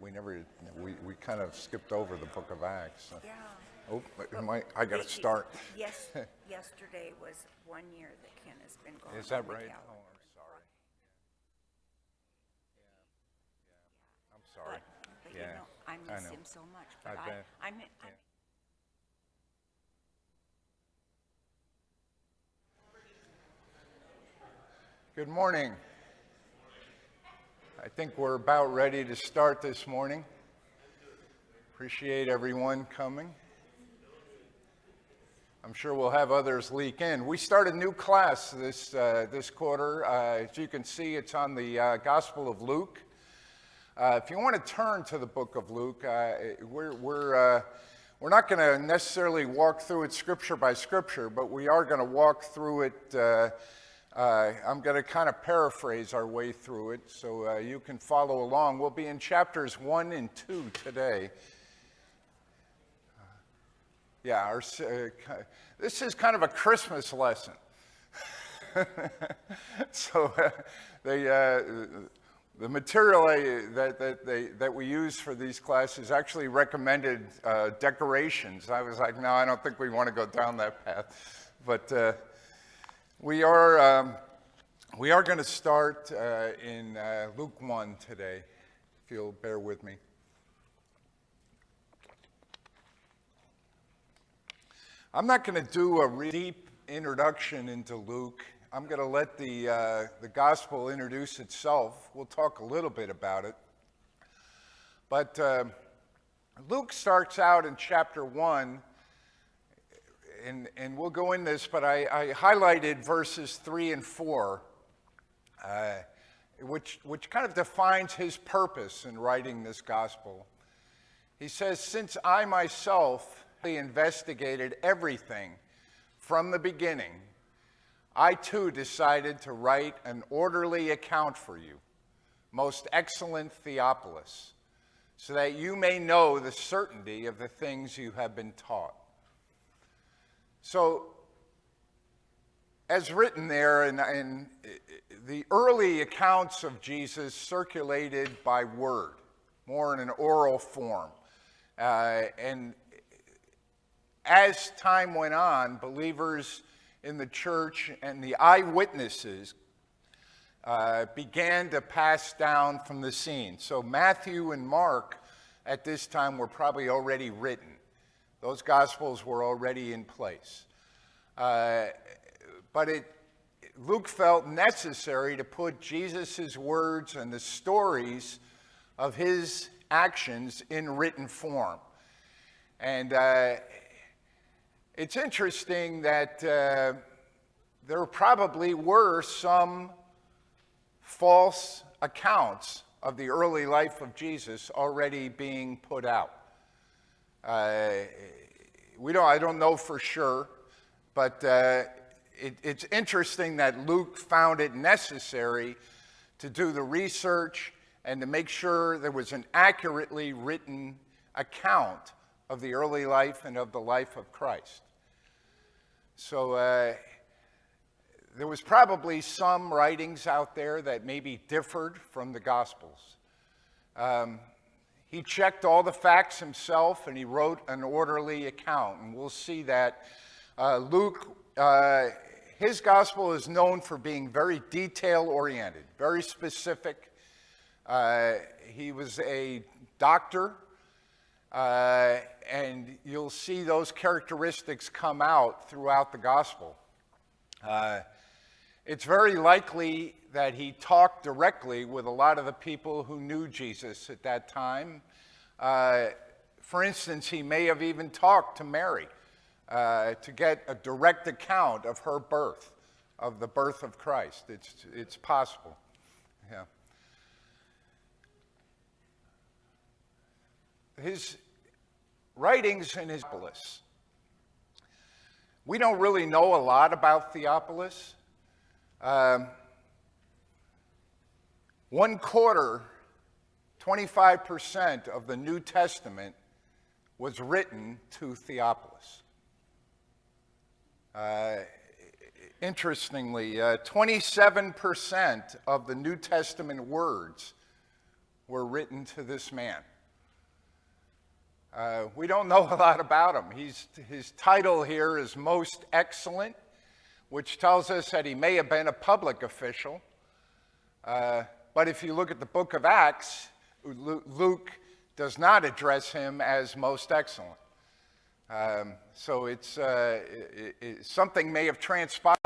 we kind of skipped over the book of Acts. Yeah. Oh, I got to start. Yes, yesterday was 1 year that Ken has been gone. Is that on the right? calendar. Oh, I'm sorry. Yeah. I'm sorry. But Yeah, you know, I miss know. him so much. But I bet. I'm Good morning. I think we're about ready to start this morning. Appreciate everyone coming. I'm sure we'll have others leak in. We start a new class this quarter. As you can see, it's on the Gospel of Luke. If you want to turn to the book of Luke, we're not going to necessarily walk through it scripture by scripture, but we are going to walk through it. I'm going to kind of paraphrase our way through it so you can follow along. We'll be in chapters 1 and 2 today. This is kind of a Christmas lesson. So the material that we use for these classes actually recommended decorations. I was like, no, I don't think we want to go down that path. But we are going to start in Luke 1 today, if you'll bear with me. I'm not going to do a deep introduction into Luke. I'm going to let the gospel introduce itself. We'll talk a little bit about it. But Luke starts out in chapter 1, and we'll go in this, but I highlighted verses 3 and 4, which kind of defines his purpose in writing this gospel. He says, "Since I myself investigated everything from the beginning, I too decided to write an orderly account for you, most excellent Theophilus, so that you may know the certainty of the things you have been taught." So, as written there, in the early accounts of Jesus circulated by word, more in an oral form. And as time went on, believers in the church and the eyewitnesses began to pass down from the scene. So Matthew and Mark at this time were probably already written. Those gospels were already in place. But Luke felt necessary to put Jesus' words and the stories of his actions in written form. And it's interesting that there probably were some false accounts of the early life of Jesus already being put out. I don't know for sure, but it's interesting that Luke found it necessary to do the research and to make sure there was an accurately written account of the early life and of the life of Christ. So there was probably some writings out there that maybe differed from the Gospels. He checked all the facts himself, and he wrote an orderly account. And we'll see that Luke, his Gospel is known for being very detail-oriented, very specific. He was a doctor, and you'll see those characteristics come out throughout the Gospel. It's very likely that he talked directly with a lot of the people who knew Jesus at that time. For instance, he may have even talked to Mary to get a direct account of her birth, of the birth of Christ. It's possible. Yeah. His writings in his Theophilus. We don't really know a lot about Theophilus. 1/4, 25% of the New Testament was written to Theophilus. Interestingly, 27% of the New Testament words were written to this man. We don't know a lot about him. His title here is Most Excellent, which tells us that he may have been a public official. But if you look at the book of Acts, Luke does not address him as Most Excellent. So something may have transpired